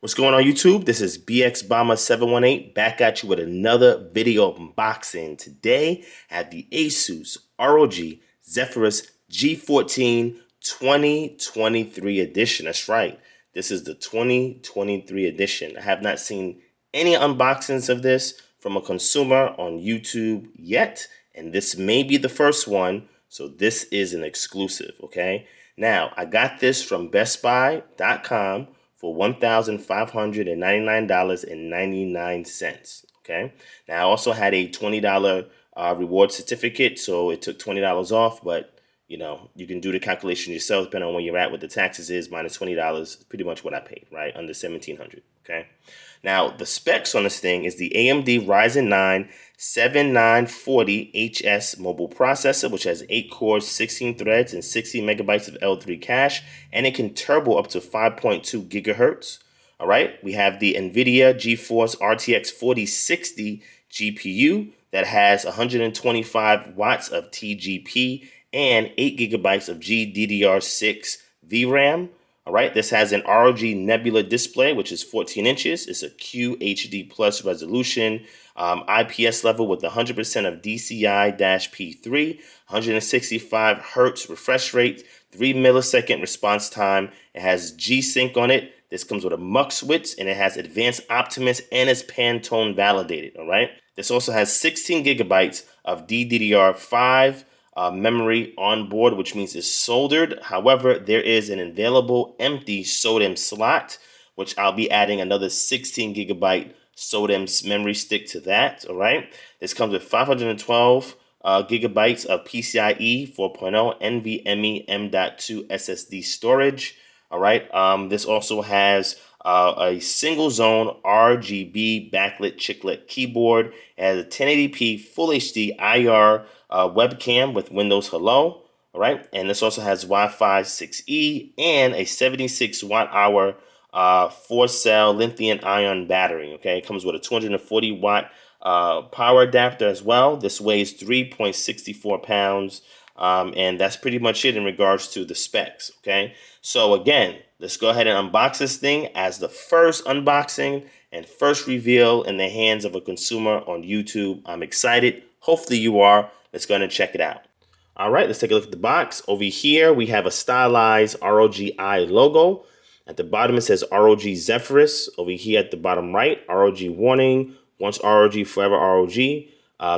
What's going on YouTube? This is BXBomber718 back at you with another video unboxing. Today I have the Asus ROG Zephyrus G14 2023 edition. That's right. This is the 2023 edition. I have not seen any unboxings of this from a consumer on YouTube yet, and this may be the first one, so this is an exclusive, okay? Now, I got this from BestBuy.com for $1,599.99. Okay. Now I also had a $20 reward certificate, so it took $20 off. But you know, you can do the calculation yourself depending on where you're at. What the taxes is minus $20, pretty much what I paid, right? Under $1,700. Okay. Now the specs on this thing is the AMD Ryzen 9 7940HS mobile processor, which has 8 cores, 16 threads, and 60 megabytes of L3 cache, and it can turbo up to 5.2 gigahertz. All right, we have the Nvidia Geforce RTX 4060 GPU that has 125 watts of TGP and 8 gigabytes of GDDR6 VRAM. All right, this has an ROG Nebula display, which is 14 inches. It's a QHD plus resolution, IPS level with 100% of DCI-P3, 165 hertz refresh rate, 3 millisecond response time. It has G-Sync on it. This comes with a mux switch, and it has advanced Optimus and is Pantone validated. All right. This also has 16 gigabytes of DDR5 memory on board, which means it's soldered. However, there is an available empty SODIMM slot, which I'll be adding another 16 gigabyte SODIMM memory stick to that. All right. This comes with 512 gigabytes of PCIe 4.0 NVMe M.2 SSD storage. All right. This also has a single zone RGB backlit chiclet keyboard. It has a 1080p Full HD IR webcam with Windows Hello. All right. And this also has Wi-Fi 6E and a 76 watt hour 4-cell lithium ion battery. Okay. It comes with a 240 watt power adapter as well. This weighs 3.64 pounds. And that's pretty much it in regards to the specs. Okay. So again, let's go ahead and unbox this thing as the first unboxing and first reveal in the hands of a consumer on YouTube. I'm excited. Hopefully you are. Let's go ahead and check it out. All right, let's take a look at the box. Over here, we have a stylized ROGI logo. At the bottom, it says ROG Zephyrus. Over here at the bottom right, ROG warning. Once ROG, forever ROG.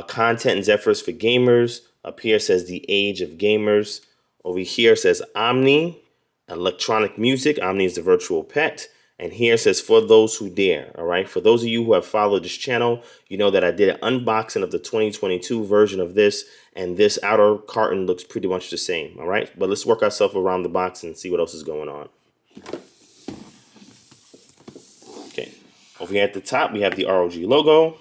Content in Zephyrus for gamers. Up here says the age of gamers. Over here says Omni, electronic music. Omni is the virtual pet. And here says for those who dare. All right. For those of you who have followed this channel, you know that I did an unboxing of the 2022 version of this. And this outer carton looks pretty much the same. All right. But let's work ourselves around the box and see what else is going on. Okay. Over here at the top, we have the ROG logo.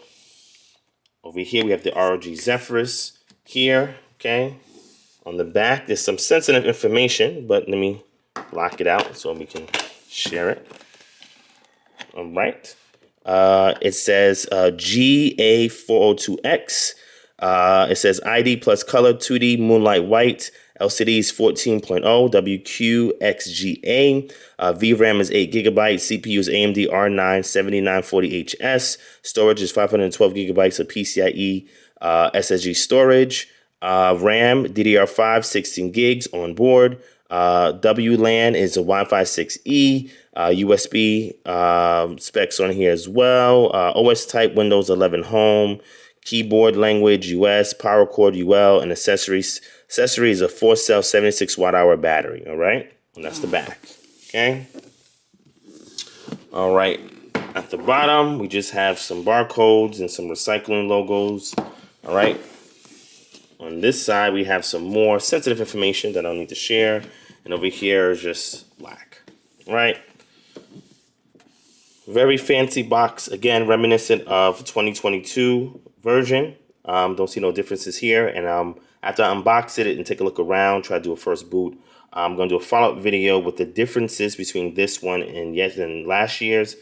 Over here, we have the ROG Zephyrus. Here, okay, on the back, there's some sensitive information, but let me block it out so we can share it. All right. It says GA402X. It says ID plus color 2D Moonlight White. LCD is 14.0 WQXGA. VRAM is 8 gigabytes. CPU is AMD R9 7940HS. Storage is 512 gigabytes of PCIe SSD storage. RAM DDR5 16 gigs on board. WLAN is a Wi-Fi 6E. USB specs on here as well. OS type Windows 11 Home. Keyboard language US. Power cord UL. And accessories. Accessory is a 4-cell 76 watt hour battery. All right. And that's the back. Okay. All right. At the bottom, we just have some barcodes and some recycling logos. All right. On this side, we have some more sensitive information that I don't need to share. And over here is just black. All right. Very fancy box. Again, reminiscent of 2022 version. Don't see no differences here. And after I unbox it and take a look around, try to do a first boot, I'm going to do a follow-up video with the differences between this one and last year's.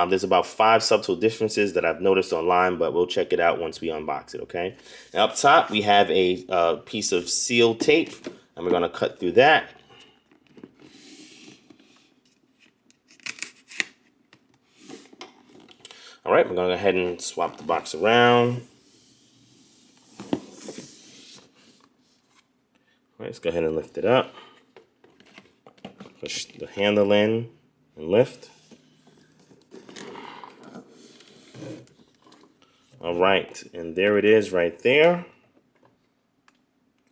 There's about 5 subtle differences that I've noticed online, but we'll check it out once we unbox it, okay? Now up top, we have a piece of seal tape, and we're going to cut through that. All right, we're going to go ahead and swap the box around. All right, let's go ahead and lift it up. Push the handle in and lift. All right, and there it is right there.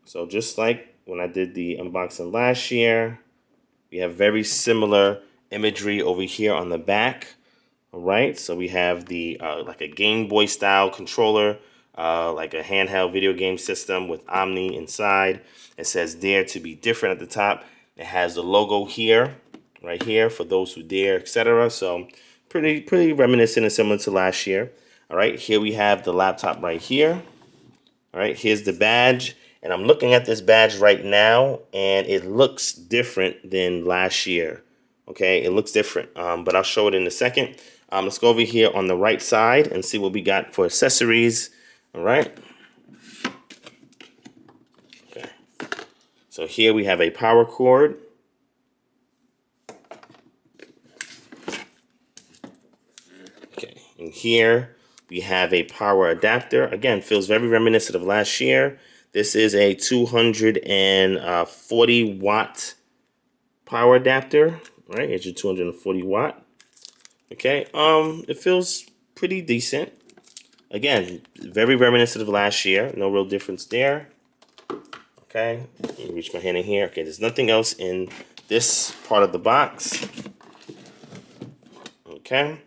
So just like when I did the unboxing last year, we have very similar imagery over here on the back. All right, so we have the like a Game Boy style controller, like a handheld video game system with Omni inside. It says "Dare to be different" at the top. It has the logo here, right here, for those who dare, etc. So pretty reminiscent and similar to last year. All right, here we have the laptop right here. All right, here's the badge. And I'm looking at this badge right now, and it looks different than last year. Okay, it looks different, but I'll show it in a second. Let's go over here on the right side and see what we got for accessories. All right. Okay. So here we have a power cord. Okay, and here we have a power adapter. Again, feels very reminiscent of last year. This is a 240 watt power adapter. Right, here's your 240 watt. Okay, it feels pretty decent. Again, very reminiscent of last year. No real difference there. Okay, let me reach my hand in here. Okay, there's nothing else in this part of the box. Okay.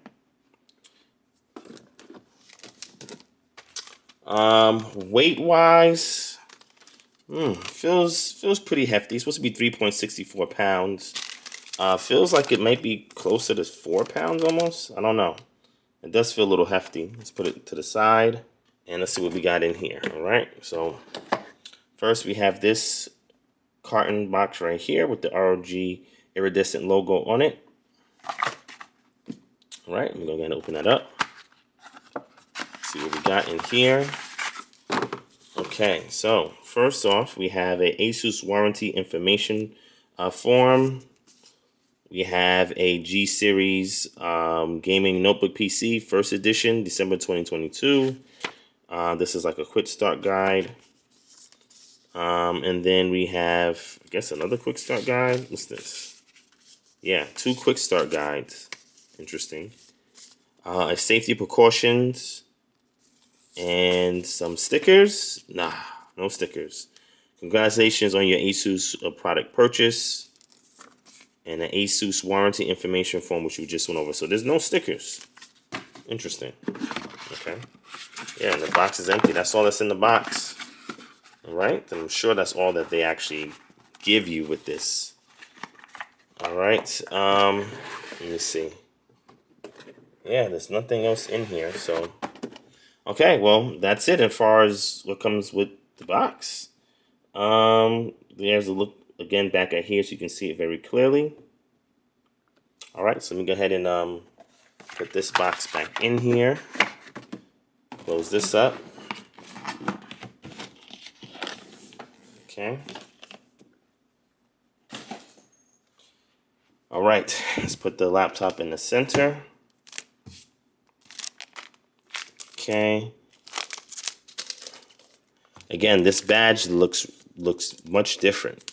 Weight wise, feels pretty hefty. It's supposed to be 3.64 pounds. Feels like it might be closer to 4 pounds almost. I don't know. It does feel a little hefty. Let's put it to the side and let's see what we got in here. All right. So first we have this carton box right here with the ROG iridescent logo on it. All right. I'm going to open that up. See what we got in here. Okay. So first off, we have a Asus warranty information form. We have a G Series gaming notebook PC, first edition, December 2022. This is like a quick start guide. And then we have, I guess, another quick start guide. What's this? Yeah, 2 quick start guides. Interesting. A safety precautions and some stickers. Nah, no stickers. Congratulations on your Asus product purchase. And an Asus warranty information form, which we just went over. So there's no stickers. Interesting. Okay. Yeah, and the box is empty. That's all that's in the box. All right. I'm sure that's all that they actually give you with this. All right. Let me see. Yeah, there's nothing else in here. So, okay. Well, that's it as far as what comes with the box. There's a look again back at here so you can see it very clearly. All right, so let me go ahead and put this box back in here. Close this up. Okay. All right, let's put the laptop in the center. Okay. Again, this badge looks much different.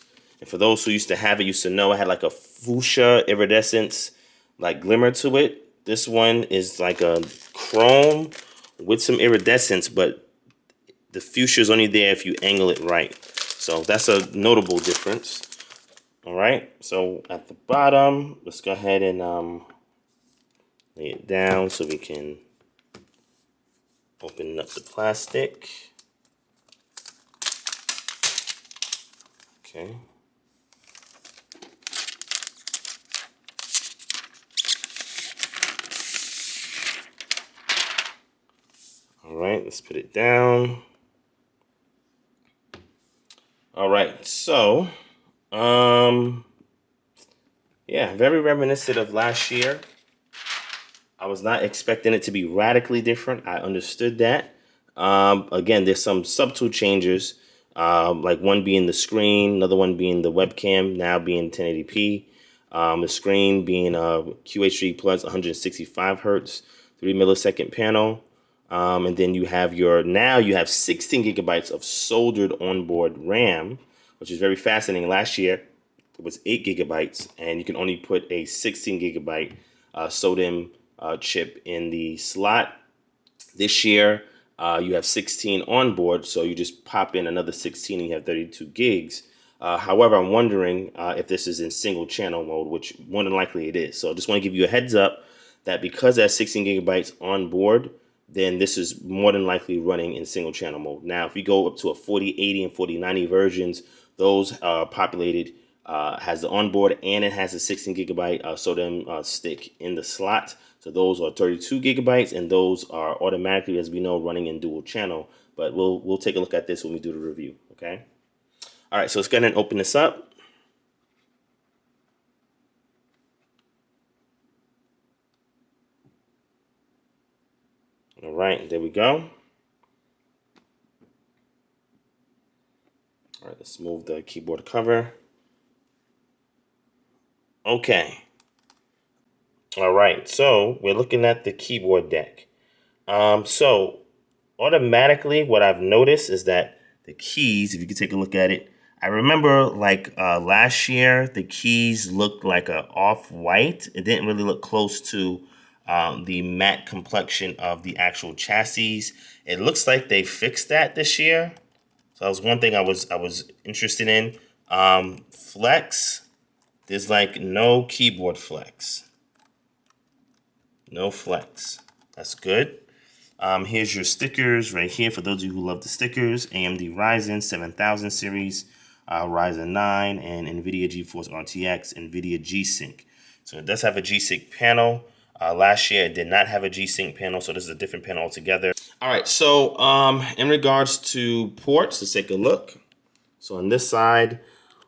And for those who used to have it, used to know it had like a fuchsia iridescence, like glimmer to it. This one is like a chrome with some iridescence, but the fuchsia is only there if you angle it right. So that's a notable difference. All right. So at the bottom, let's go ahead and lay it down so we can open up the plastic. Okay. All right, let's put it down. All right, so, yeah, very reminiscent of last year. I was not expecting it to be radically different. I understood that. Again, there's some subtle changes, like one being the screen, another one being the webcam, now being 1080p. The screen being QHD plus 165 hertz, 3 millisecond panel. And then you have now you have 16 gigabytes of soldered onboard RAM, which is very fascinating. Last year it was 8 gigabytes, and you can only put a 16 gigabyte SODIMM chip in the slot. This year, you have 16 on board, so you just pop in another 16 and you have 32 gigs. However, I'm wondering if this is in single channel mode, which more than likely it is. So I just want to give you a heads up that because that's 16 gigabytes on board, then this is more than likely running in single channel mode. Now, if you go up to a 4080 and 4090 versions, those are populated, has the onboard and it has a 16 gigabyte SODIMM stick in the slot. So those are 32 gigabytes, and those are automatically, as we know, running in dual channel. But we'll take a look at this when we do the review. Okay. All right. So let's go ahead and open this up. All right. There we go. All right. Let's move the keyboard cover. Okay. All right. So we're looking at the keyboard deck. So automatically, what I've noticed is that the keys, if you could take a look at it, I remember like last year, the keys looked like a off-white. It didn't really look close to the matte complexion of the actual chassis. It looks like they fixed that this year. So that was one thing I was interested in. Flex, there's like no keyboard flex. No flex. That's good. Here's your stickers right here for those of you who love the stickers. AMD Ryzen 7000 series, Ryzen 9, and Nvidia Geforce RTX, Nvidia G-Sync. So it does have a G-Sync panel. Last year it did not have a G-Sync panel, so this is a different panel altogether. All right, so in regards to ports, let's take a look. So on this side,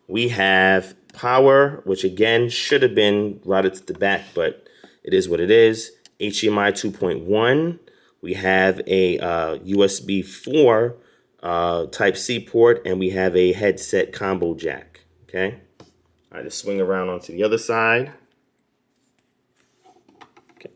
we have power, which again should have been routed to the back, but it is what it is. HDMI 2.1. We have a USB 4 Type-C port, and we have a headset combo jack. Okay. All right, let's swing around onto the other side. Okay.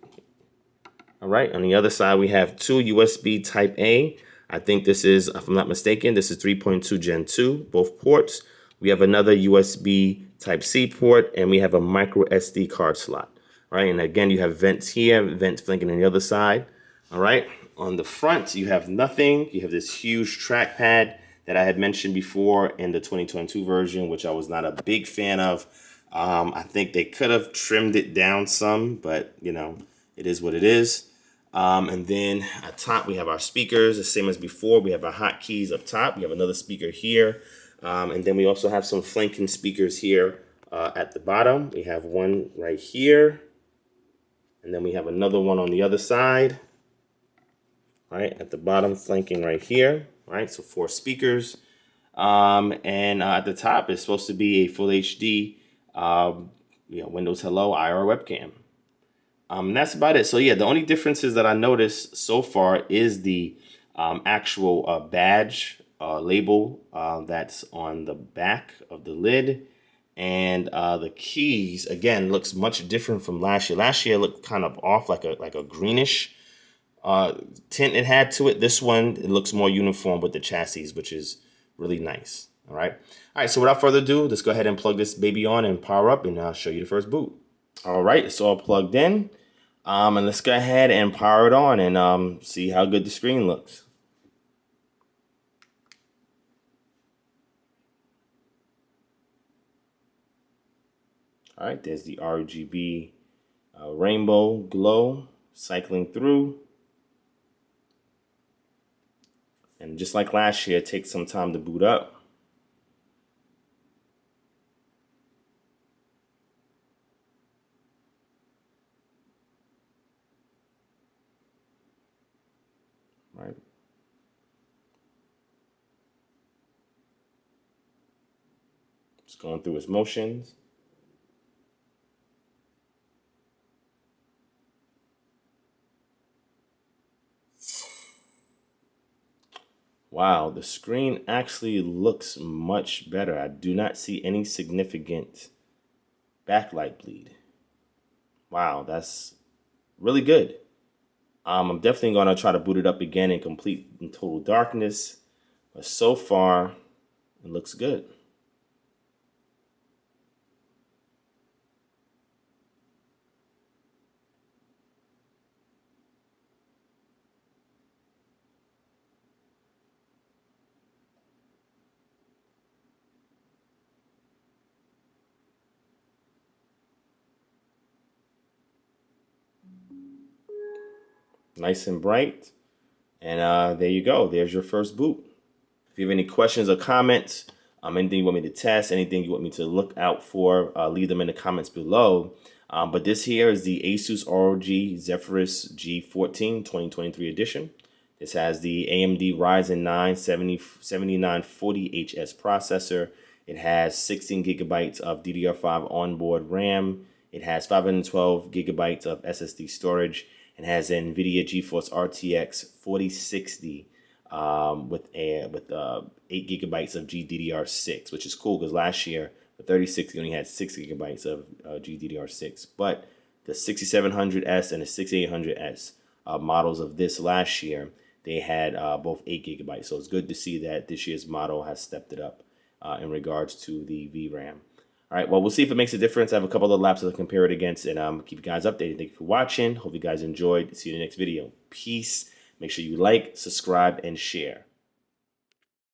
All right, on the other side, we have two USB Type-A. I think this is, if I'm not mistaken, this is 3.2 Gen 2, both ports. We have another USB Type-C port, and we have a micro SD card slot. All right, and again, you have vents here, vents flanking on the other side. All right, on the front, you have nothing. You have this huge trackpad that I had mentioned before in the 2022 version, which I was not a big fan of. I think they could have trimmed it down some, but you know, it is what it is. And then at top, we have our speakers, the same as before. We have our hotkeys up top. We have another speaker here. And then we also have some flanking speakers here at the bottom. We have one right here. And then we have another one on the other side. Right at the bottom, flanking right here. Right, so 4 speakers. And at the top is supposed to be a full HD Windows Hello IR webcam. That's about it. So yeah, the only differences that I noticed so far is the actual badge label that's on the back of the lid. And the keys, again, looks much different from last year. Last year it looked kind of off, like a greenish tint it had to it. This one, it looks more uniform with the chassis, which is really nice. All right. All right. So without further ado, let's go ahead and plug this baby on and power up, and I'll show you the first boot. All right. It's all plugged in. And let's go ahead and power it on and see how good the screen looks. All right. There's the RGB rainbow glow cycling through. And just like last year, it takes some time to boot up. Right. Just going through its motions. Wow, the screen actually looks much better. I do not see any significant backlight bleed. Wow, that's really good. I'm definitely going to try to boot it up again in complete and total darkness. But so far, it looks good. Nice and bright. And there you go. There's your first boot. If you have any questions or comments, anything you want me to test, anything you want me to look out for, leave them in the comments below. But this here is the Asus ROG Zephyrus G14 2023 edition. This has the AMD Ryzen 9 7940HS processor. It has 16 gigabytes of DDR5 onboard RAM. It has 512 gigabytes of SSD storage, and has an Nvidia Geforce RTX 4060 with 8 gigabytes of GDDR6, which is cool because last year the 3060 only had 6 gigabytes of GDDR6. But the 6700S and the 6800S models of this last year, they had both 8 gigabytes. So it's good to see that this year's model has stepped it up in regards to the VRAM. All right, well, we'll see if it makes a difference. I have a couple of laps to compare it against, and keep you guys updated. Thank you for watching. Hope you guys enjoyed. See you in the next video. Peace. Make sure you like, subscribe, and share.